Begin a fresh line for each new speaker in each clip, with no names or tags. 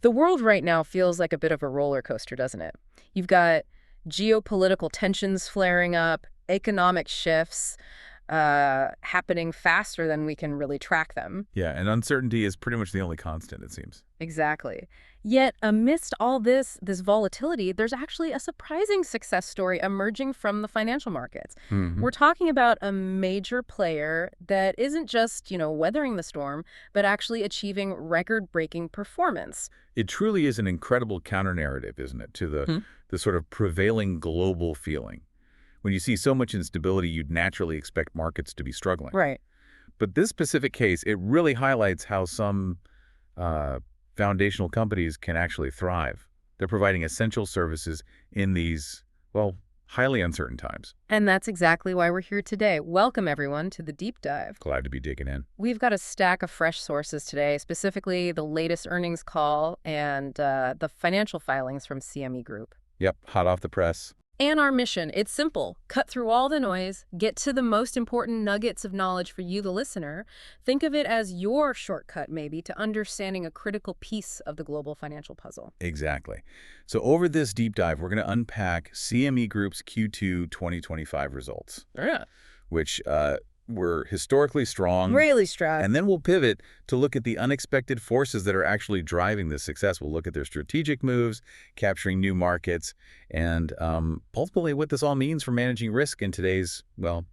The world right now feels like a bit of a roller coaster, doesn't it? You've got geopolitical tensions flaring up, economic shifts happening faster than we can really track them.
Yeah, and uncertainty is pretty much the only constant, it seems.
Exactly. Yet, amidst all this volatility, there's actually a surprising success story emerging from the financial markets.
Hmm.
We're talking about a major player that isn't just, weathering the storm, but actually achieving record-breaking performance.
It truly is an incredible counter-narrative, isn't it, to
Hmm.
the sort of prevailing global feeling. When you see so much instability, you'd naturally expect markets to be struggling.
Right.
But this specific case, it really highlights how some uh, foundational companies can actually thrive. They're providing essential services in these, well, highly uncertain times.
And that's exactly why we're here today. Welcome, everyone, to the deep dive.
Glad to be digging in.
We've got a stack of fresh sources today, specifically the latest earnings call and the financial filings from CME Group.
Yep, hot off the press.
And our mission, it's simple. Cut through all the noise, get to the most important nuggets of knowledge for you, the listener. Think of it as your shortcut, maybe, to understanding a critical piece of the global financial puzzle.
Exactly. So over this deep dive, we're going to unpack CME Group's Q2 2025 results,
Yeah.
which were historically strong.
Really strong.
And then we'll pivot to look at the unexpected forces that are actually driving this success. We'll look at their strategic moves, capturing new markets, and ultimately what this all means for managing risk in today's, well,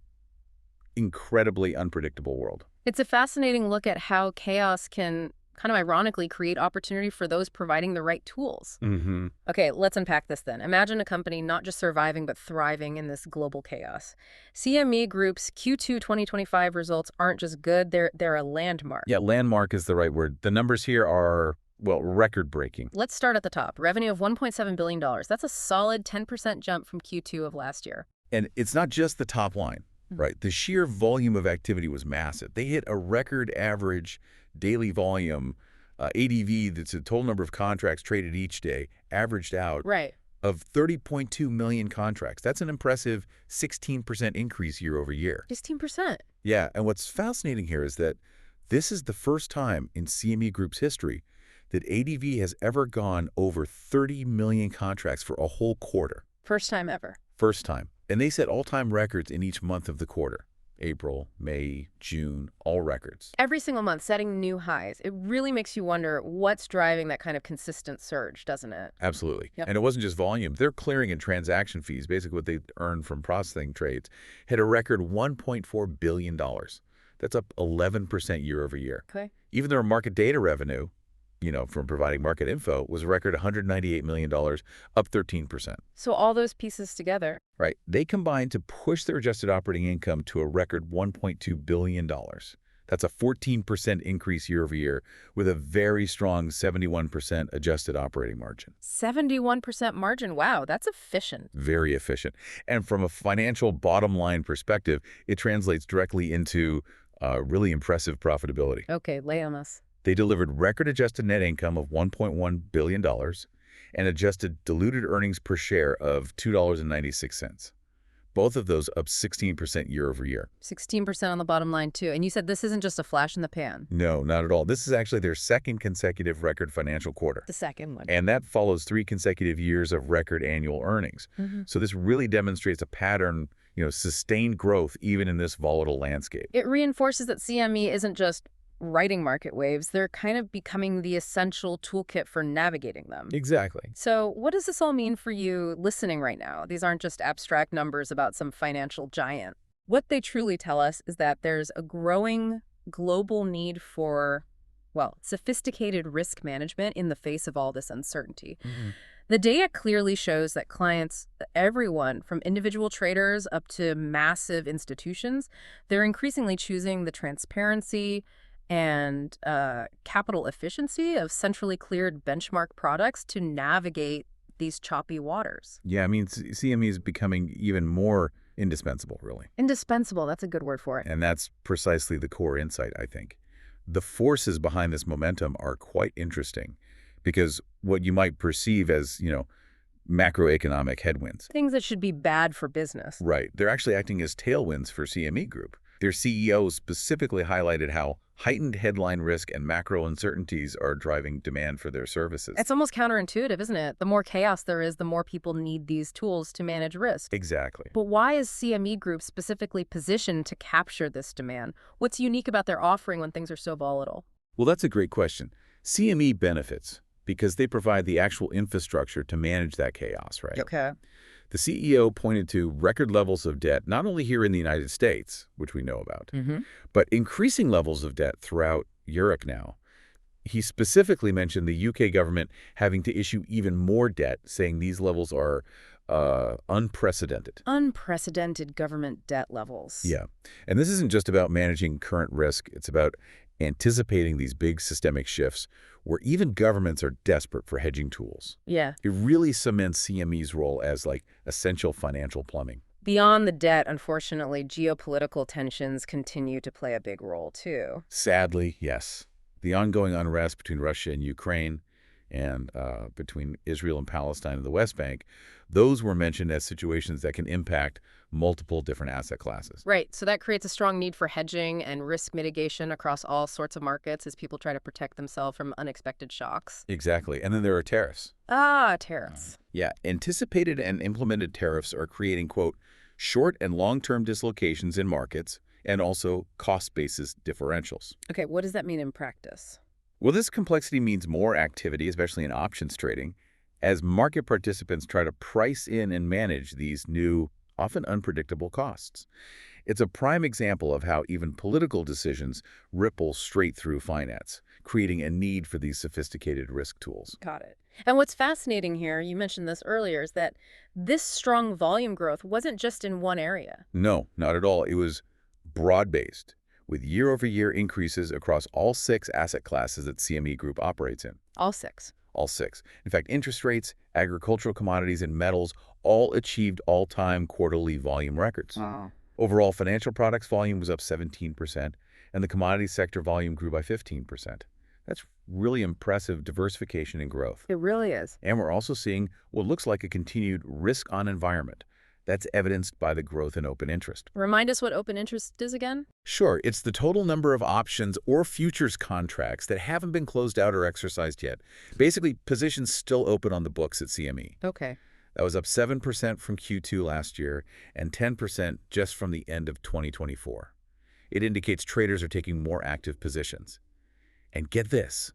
incredibly unpredictable world.
It's a fascinating look at how chaos can kind of ironically create opportunity for those providing the right tools.
Mm-hmm.
Okay, let's unpack this then. Imagine a company not just surviving but thriving in this global chaos. CME Group's Q2 2025 results aren't just good, they're a landmark.
Yeah, landmark is the right word. The numbers here are, well, record-breaking.
Let's start at the top. Revenue of $1.7 billion. That's a solid 10% jump from Q2 of last year.
And it's not just the top line, right? The sheer volume of activity was massive. They hit a record average daily volume, ADV, that's a total number of contracts traded each day, averaged out
Right.
of 30.2 million contracts. That's an impressive 16% increase year over year.
16%.
Yeah, and what's fascinating here is that this is the first time in CME Group's history that ADV has ever gone over 30 million contracts for a whole quarter.
First time ever.
First time. And they set all-time records in each month of the quarter. April, May, June, all records.
Every single month setting new highs. It really makes you wonder what's driving that kind of consistent surge, doesn't it?
Absolutely.
Yep.
And it wasn't just volume. Their clearing and transaction fees, basically what they earned from processing trades, hit a record $1.4 billion. That's up 11% year over year.
Okay.
Even their market data revenue, from providing market info, was a record $198 million, up 13%.
So all those pieces together.
Right. They combined to push their adjusted operating income to a record $1.2 billion. That's a 14% increase year over year with a very strong 71% adjusted operating margin.
71% margin. Wow, that's efficient.
Very efficient. And from a financial bottom line perspective, it translates directly into really impressive profitability.
Okay, lay on us.
They delivered record adjusted net income of $1.1 billion and adjusted diluted earnings per share of $2.96. Both of those up 16% year over year.
16% on the bottom line, too. And you said this isn't just a flash in the pan.
No, not at all. This is actually their second consecutive record financial quarter.
The second one.
And that follows 3 consecutive years of record annual earnings. So this really demonstrates a pattern, sustained growth even in this volatile landscape.
It reinforces that CME isn't just riding market waves. They're kind of becoming the essential toolkit for navigating them.
Exactly.
So what does this all mean for you listening right now? These aren't just abstract numbers about some financial giant. What they truly tell us is that there's a growing global need for, sophisticated risk management in the face of all this uncertainty. The data clearly shows that clients, everyone from individual traders up to massive institutions, they're increasingly choosing the transparency and capital efficiency of centrally cleared benchmark products to navigate these choppy waters.
Yeah, I mean, CME is becoming even more indispensable, really.
Indispensable, that's a good word for it.
And that's precisely the core insight, I think. The forces behind this momentum are quite interesting because what you might perceive as, macroeconomic headwinds.
Things that should be bad for business.
Right. They're actually acting as tailwinds for CME Group. Their CEO specifically highlighted how Heightened headline risk and macro uncertainties are driving demand for their services.
It's almost counterintuitive, isn't it? The more chaos there is, the more people need these tools to manage risk.
Exactly.
But why is CME Group specifically positioned to capture this demand? What's unique about their offering when things are so volatile?
Well, that's a great question. CME benefits because they provide the actual infrastructure to manage that chaos, right?
Okay.
The CEO pointed to record levels of debt, not only here in the United States, which we know about, but increasing levels of debt throughout Europe now. He specifically mentioned the UK government having to issue even more debt, saying these levels are unprecedented.
Unprecedented government debt levels.
Yeah. And this isn't just about managing current risk. It's about anticipating these big systemic shifts where even governments are desperate for hedging tools.
Yeah.
It really cements CME's role as like essential financial plumbing.
Beyond the debt, unfortunately, geopolitical tensions continue to play a big role, too.
Sadly, yes. The ongoing unrest between Russia and Ukraine and between Israel and Palestine and the West Bank, those were mentioned as situations that can impact multiple different asset classes.
Right. So that creates a strong need for hedging and risk mitigation across all sorts of markets as people try to protect themselves from unexpected shocks.
Exactly. And then there are tariffs.
Tariffs.
Yeah. Anticipated and implemented tariffs are creating, quote, short and long-term dislocations in markets and also cost basis differentials.
Okay, what does that mean in practice?
Well, this complexity means more activity, especially in options trading, as market participants try to price in and manage these new, often unpredictable costs. It's a prime example of how even political decisions ripple straight through finance, creating a need for these sophisticated risk tools.
Got it. And what's fascinating here, you mentioned this earlier, is that this strong volume growth wasn't just in one area.
No, not at all. It was broad-based, with year-over-year increases across all 6 asset classes that CME Group operates in.
All 6.
All 6. In fact, interest rates, agricultural commodities, and metals all achieved all-time quarterly volume records.
Wow.
Overall, financial products volume was up 17%, and the commodity sector volume grew by 15%. That's really impressive diversification and growth.
It really is.
And we're also seeing what looks like a continued risk-on environment. That's evidenced by the growth in open interest.
Remind us what open interest is again?
Sure, it's the total number of options or futures contracts that haven't been closed out or exercised yet. Basically, positions still open on the books at CME.
Okay.
That was up 7% from Q2 last year and 10% just from the end of 2024. It indicates traders are taking more active positions. And get this,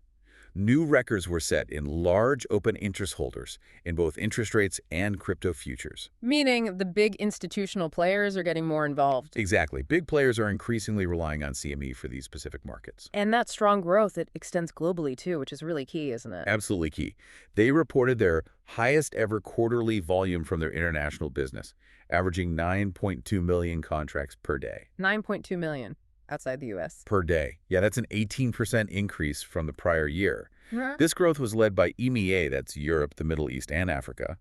new records were set in large open interest holders in both interest rates and crypto futures.
Meaning the big institutional players are getting more involved.
Exactly. Big players are increasingly relying on CME for these specific markets.
And that strong growth, it extends globally too, which is really key, isn't it?
Absolutely key. They reported their highest ever quarterly volume from their international business, averaging 9.2 million contracts per day.
9.2 million outside the U.S.
Per day. Yeah, that's an 18% increase from the prior year.
Yeah.
This growth was led by EMEA, that's Europe, the Middle East, and Africa.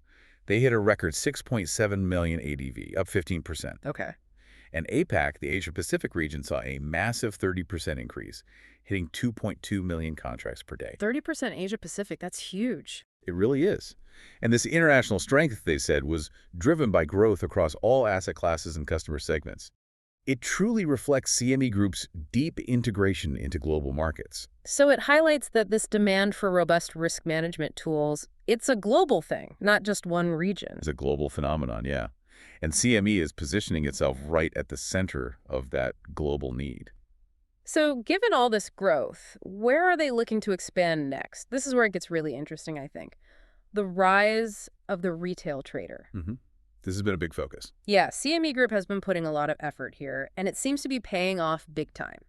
They hit a record 6.7 million ADV, up 15%.
Okay.
And APAC, the Asia-Pacific region, saw a massive 30% increase, hitting 2.2 million contracts per day.
30% Asia-Pacific, that's huge.
It really is. And this international strength, they said, was driven by growth across all asset classes and customer segments. It truly reflects CME Group's deep integration into global markets.
So it highlights that this demand for robust risk management tools, it's a global thing, not just one region.
It's a global phenomenon, yeah. And CME is positioning itself right at the center of that global need.
So given all this growth, where are they looking to expand next? This is where it gets really interesting, I think. The rise of the retail trader.
This has been a big focus.
Yeah, CME Group has been putting a lot of effort here, and it seems to be paying off big time.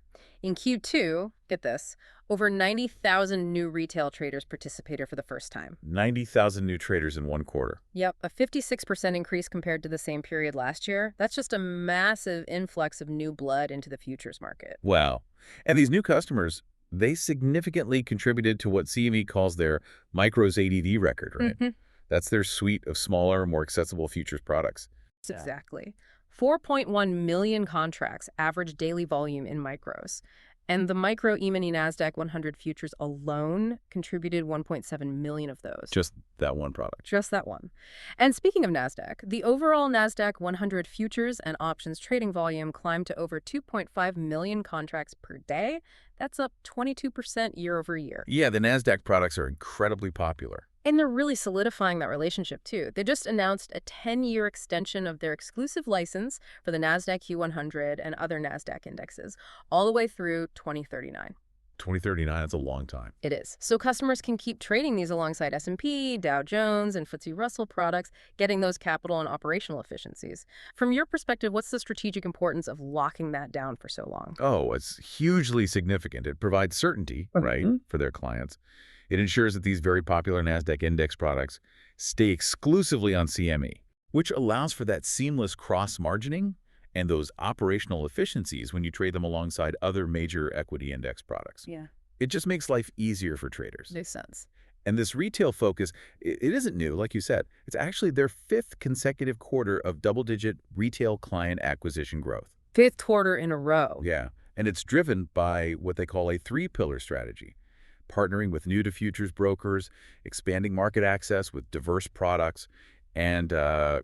In Q2, get this, over 90,000 new retail traders participated for the first time.
90,000 new traders in one quarter.
Yep, a 56% increase compared to the same period last year. That's just a massive influx of new blood into the futures market.
Wow. And these new customers, they significantly contributed to what CME calls their micros ADV record, right? That's their suite of smaller, more accessible futures products.
Exactly. 4.1 million contracts average daily volume in micros. And the micro E-mini NASDAQ 100 futures alone contributed 1.7 million of those.
Just that one product.
Just that one. And speaking of NASDAQ, the overall NASDAQ 100 futures and options trading volume climbed to over 2.5 million contracts per day. That's up 22% year over year.
Yeah, the NASDAQ products are incredibly popular.
And they're really solidifying that relationship, too. They just announced a 10-year extension of their exclusive license for the NASDAQ Q100 and other NASDAQ indexes, all the way through 2039.
2039, that's a long time.
It is. So customers can keep trading these alongside S&P, Dow Jones, and FTSE Russell products, getting those capital and operational efficiencies. From your perspective, what's the strategic importance of locking that down for so long?
Oh, it's hugely significant. It provides certainty, right, for their clients. It ensures that these very popular NASDAQ index products stay exclusively on CME, which allows for that seamless cross-margining and those operational efficiencies when you trade them alongside other major equity index products.
Yeah.
It just makes life easier for traders.
Makes sense.
And this retail focus, it isn't new, like you said. It's actually their 5th consecutive quarter of double-digit retail client acquisition growth.
5th quarter in a row.
Yeah, and it's driven by what they call a 3-pillar strategy. Partnering with new-to-futures brokers, expanding market access with diverse products, and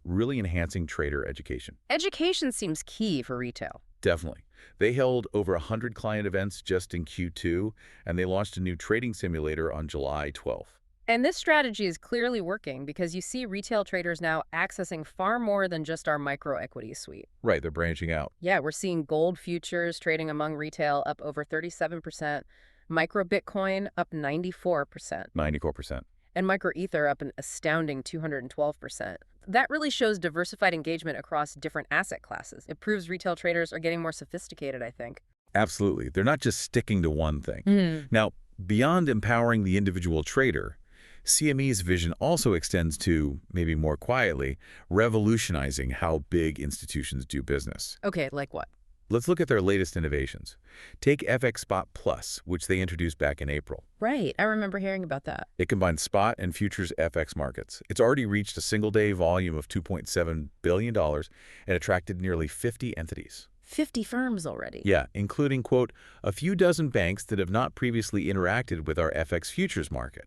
really enhancing trader education.
Education seems key for retail.
Definitely. They held over 100 client events just in Q2, and they launched a new trading simulator on July 12th.
And this strategy is clearly working because you see retail traders now accessing far more than just our microequity suite.
Right, they're branching out.
Yeah, we're seeing gold futures trading among retail up over 37%. Micro Bitcoin up 94%.
94%.
And Micro Ether up an astounding 212%. That really shows diversified engagement across different asset classes. It proves retail traders are getting more sophisticated, I think.
Absolutely. They're not just sticking to one thing. Now, beyond empowering the individual trader, CME's vision also extends to, maybe more quietly, revolutionizing how big institutions do business.
Okay, like what?
Let's look at their latest innovations. Take FX Spot Plus, which they introduced back in April.
Right, I remember hearing about that.
It combines spot and futures FX markets. It's already reached a single-day volume of $2.7 billion and attracted nearly 50 entities.
50 firms already.
Yeah, including, quote, a few dozen banks that have not previously interacted with our FX futures market.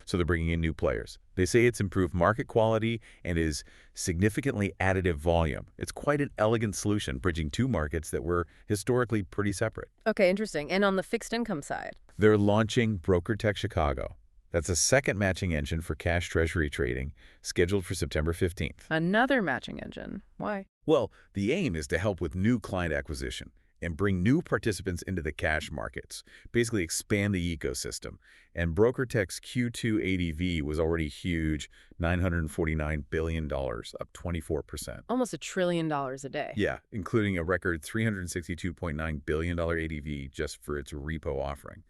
So they're bringing in new players. They say it's improved market quality and is significantly additive volume. It's quite an elegant solution, bridging two markets that were historically pretty separate.
Okay, interesting. And on the fixed income side?
They're launching BrokerTech Chicago. That's a second matching engine for cash treasury trading, scheduled for September 15th.
Another matching engine. Why?
Well, the aim is to help with new client acquisition and bring new participants into the cash markets, basically expand the ecosystem. And BrokerTech's Q2 ADV was already huge, $949 billion, up 24%.
Almost $1 trillion a day.
Yeah, including a record $362.9 billion ADV just for its repo offering.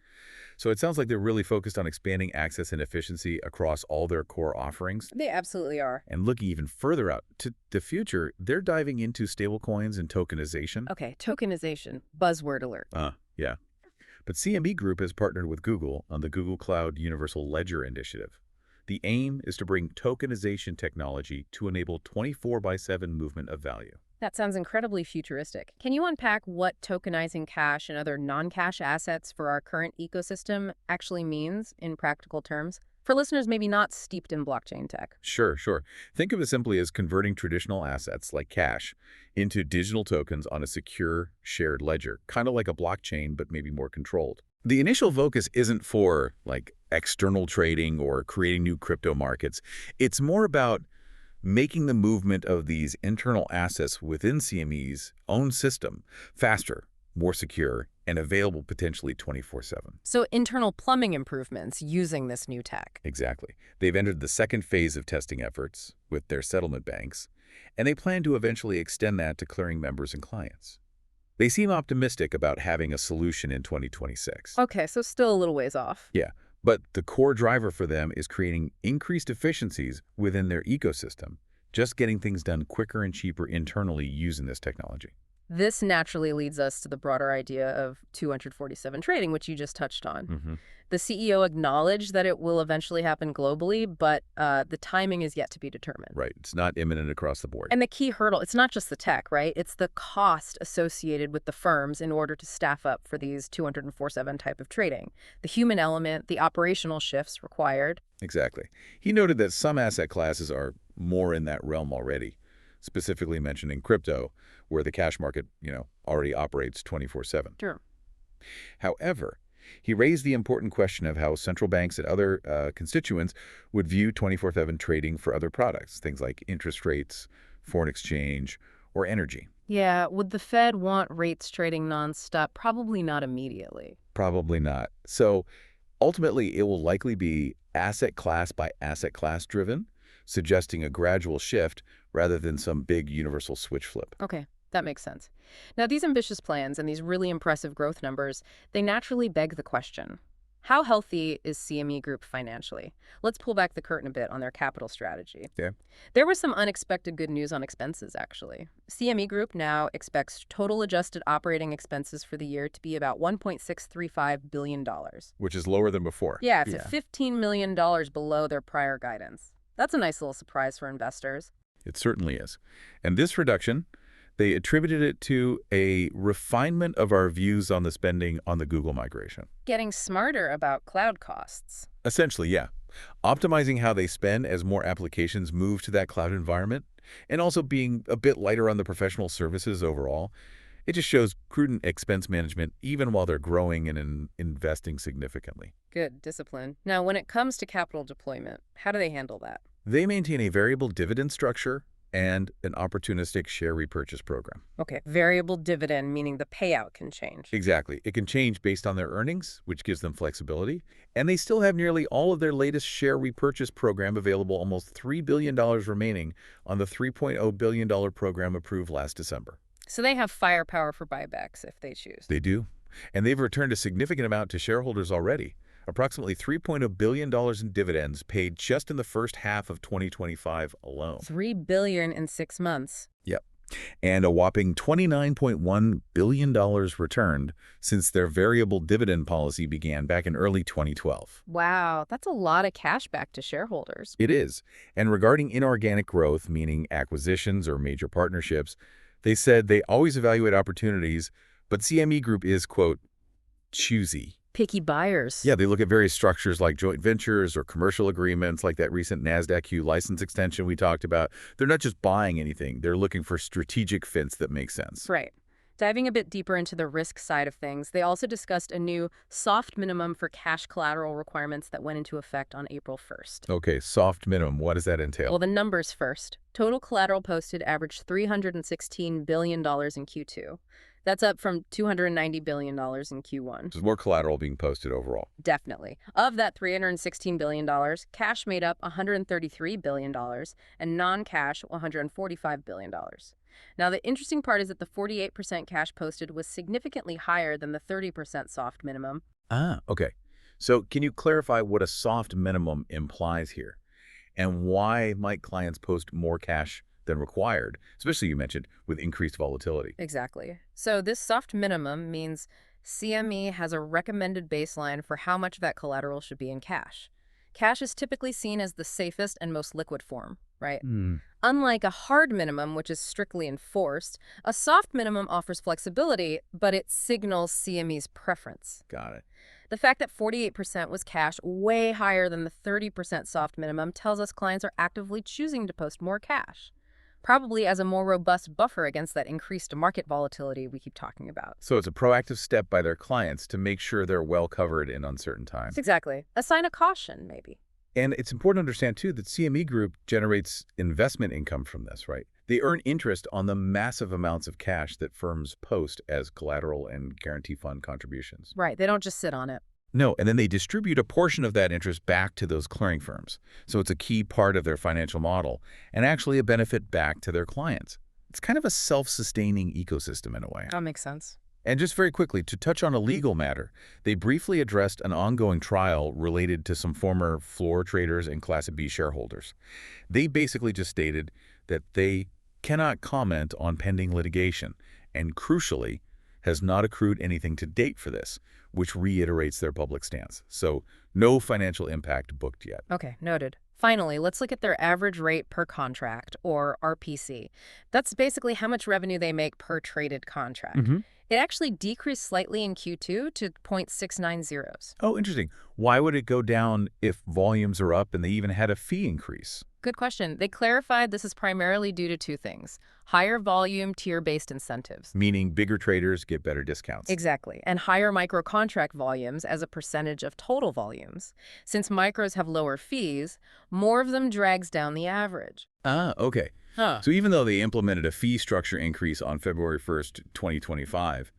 So it sounds like they're really focused on expanding access and efficiency across all their core offerings.
They absolutely are.
And looking even further out to the future, they're diving into stablecoins and tokenization.
Okay, tokenization. Buzzword alert.
Yeah. But CME Group has partnered with Google on the Google Cloud Universal Ledger Initiative. The aim is to bring tokenization technology to enable 24/7 movement of value.
That sounds incredibly futuristic. Can you unpack what tokenizing cash and other non-cash assets for our current ecosystem actually means in practical terms? For listeners maybe not steeped in blockchain tech.
Sure. Think of it simply as converting traditional assets like cash into digital tokens on a secure shared ledger, kind of like a blockchain, but maybe more controlled. The initial focus isn't for like external trading or creating new crypto markets. It's more about making the movement of these internal assets within CME's own system faster, more secure, and available potentially 24/7.
So internal plumbing improvements using this new tech.
Exactly. They've entered the second phase of testing efforts with their settlement banks, and they plan to eventually extend that to clearing members and clients. They seem optimistic about having a solution in 2026.
Okay, so still a little ways off.
Yeah. But the core driver for them is creating increased efficiencies within their ecosystem, just getting things done quicker and cheaper internally using this technology.
This naturally leads us to the broader idea of 247 trading, which you just touched on. The CEO acknowledged that it will eventually happen globally, but the timing is yet to be determined.
Right. It's not imminent across the board.
And the key hurdle, it's not just the tech, right? It's the cost associated with the firms in order to staff up for these 247 type of trading. The human element, the operational shifts required.
Exactly. He noted that some asset classes are more in that realm already, specifically mentioning crypto, where the cash market, already operates 24/7.
Sure.
However, he raised the important question of how central banks and other constituents would view 24/7 trading for other products, things like interest rates, foreign exchange, or energy.
Yeah, would the Fed want rates trading nonstop? Probably not immediately.
Probably not. So ultimately, it will likely be asset class by asset class driven, suggesting a gradual shift rather than some big universal switch flip.
Okay, that makes sense. Now, these ambitious plans and these really impressive growth numbers, they naturally beg the question, how healthy is CME Group financially? Let's pull back the curtain a bit on their capital strategy.
Yeah.
There was some unexpected good news on expenses, actually. CME Group now expects total adjusted operating expenses for the year to be about $1.635 billion.
Which is lower than before.
Yeah, it's $15 million below their prior guidance. That's a nice little surprise for investors.
It certainly is. And this reduction, they attributed it to a refinement of our views on the spending on the Google migration.
Getting smarter about cloud costs.
Essentially, yeah. Optimizing how they spend as more applications move to that cloud environment, and also being a bit lighter on the professional services overall. It just shows prudent expense management even while they're growing and investing significantly.
Good discipline. Now, when it comes to capital deployment, how do they handle that?
They maintain a variable dividend structure and an opportunistic share repurchase program.
Okay, variable dividend, meaning the payout can change.
Exactly. It can change based on their earnings, which gives them flexibility. And they still have nearly all of their latest share repurchase program available, almost $3 billion remaining on the $3.0 billion program approved last December.
So they have firepower for buybacks if they choose.
They do. And they've returned a significant amount to shareholders already. Approximately $3.0 billion in dividends paid just in the first half of 2025 alone.
$3 billion in 6 months.
Yep. And a whopping $29.1 billion returned since their variable dividend policy began back in early 2012.
Wow, that's a lot of cash back to shareholders.
It is. And regarding inorganic growth, meaning acquisitions or major partnerships, they said they always evaluate opportunities, but CME Group is, quote, choosy.
Picky buyers.
Yeah, they look at various structures like joint ventures or commercial agreements like that recent NASDAQ license extension we talked about. They're not just buying anything. They're looking for strategic fits that make sense.
Right. Diving a bit deeper into the risk side of things, they also discussed a new soft minimum for cash collateral requirements that went into effect on April 1st.
Okay, soft minimum. What does that entail?
Well, the numbers first. Total collateral posted averaged $316 billion in Q2. That's up from $290 billion in Q1.
There's more collateral being posted overall.
Definitely. Of that $316 billion, cash made up $133 billion and non-cash $145 billion. Now, the interesting part is that the 48% cash posted was significantly higher than the 30% soft minimum.
Ah, okay. So can you clarify what a soft minimum implies here? And why might clients post more cash than required, especially you mentioned with increased volatility?
Exactly. So this soft minimum means CME has a recommended baseline for how much of that collateral should be in cash. Cash is typically seen as the safest and most liquid form, right? Unlike a hard minimum, which is strictly enforced, a soft minimum offers flexibility, but it signals CME's preference.
Got it.
The fact that 48% was cash, way higher than the 30% soft minimum, tells us clients are actively choosing to post more cash, probably as a more robust buffer against that increased market volatility we keep talking about.
So it's a proactive step by their clients to make sure they're well covered in uncertain times.
Exactly. A sign of caution, maybe.
And it's important to understand, too, that CME Group generates investment income from this, right? They earn interest on the massive amounts of cash that firms post as collateral and guarantee fund contributions.
Right. They don't just sit on it.
No, and then they distribute a portion of that interest back to those clearing firms. So it's a key part of their financial model and actually a benefit back to their clients. It's kind of a self-sustaining ecosystem in a way.
That makes sense.
And just very quickly, to touch on a legal matter, they briefly addressed an ongoing trial related to some former floor traders and Class B shareholders. They basically just stated that they cannot comment on pending litigation and crucially, has not accrued anything to date for this, which reiterates their public stance. So no financial impact booked yet.
Okay, noted. Finally, let's look at their average rate per contract, or RPC. That's basically how much revenue they make per traded contract.
hmm
It actually decreased slightly in Q2 to 0.690.
Oh, interesting. Why would it go down if volumes are up and they even had a fee increase?
Good question. They clarified this is primarily due to two things: higher volume tier-based incentives.
Meaning bigger traders get better discounts.
Exactly. And higher micro contract volumes as a percentage of total volumes. Since micros have lower fees, more of them drags down the average.
Ah, okay.
Huh.
So even though they implemented a fee structure increase on February 1st, 2025,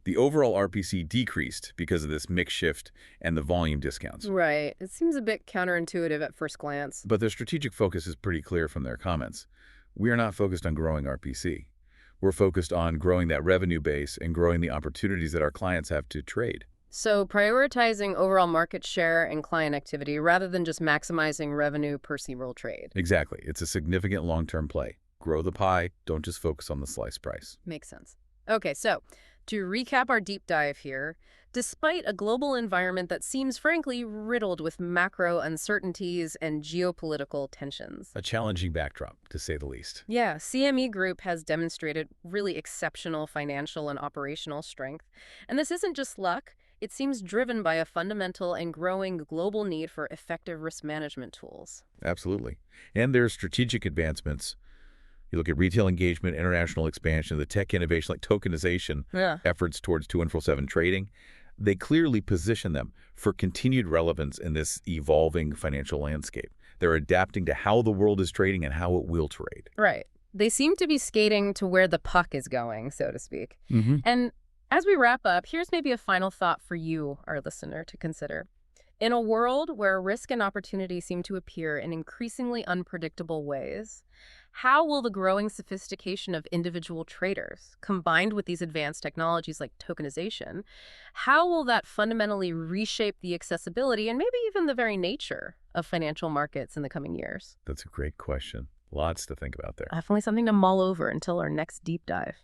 the overall RPC decreased because of this mix shift and the volume discounts.
Right. It seems a bit counterintuitive at first glance.
But their strategic focus is pretty clear from their comments. We are not focused on growing RPC. We're focused on growing that revenue base and growing the opportunities that our clients have to trade.
So prioritizing overall market share and client activity rather than just maximizing revenue per single trade.
Exactly. It's a significant long-term play. Grow the pie, don't just focus on the slice price.
Makes sense. Okay, so to recap our deep dive here, despite a global environment that seems frankly riddled with macro uncertainties and geopolitical tensions.
A challenging backdrop, to say the least.
Yeah, CME Group has demonstrated really exceptional financial and operational strength. And this isn't just luck. It seems driven by a fundamental and growing global need for effective risk management tools.
Absolutely. And their strategic advancements. You look at retail engagement, international expansion, the tech innovation like tokenization,
Yeah.
efforts towards 24/7 trading. They clearly position them for continued relevance in this evolving financial landscape. They're adapting to how the world is trading and how it will trade.
Right. They seem to be skating to where the puck is going, so to speak.
Mm-hmm.
And as we wrap up, here's maybe a final thought for you, our listener, to consider. In a world where risk and opportunity seem to appear in increasingly unpredictable ways, how will the growing sophistication of individual traders, combined with these advanced technologies like tokenization, how will that fundamentally reshape the accessibility and maybe even the very nature of financial markets in the coming years?
That's a great question. Lots to think about there.
Definitely something to mull over until our next deep dive.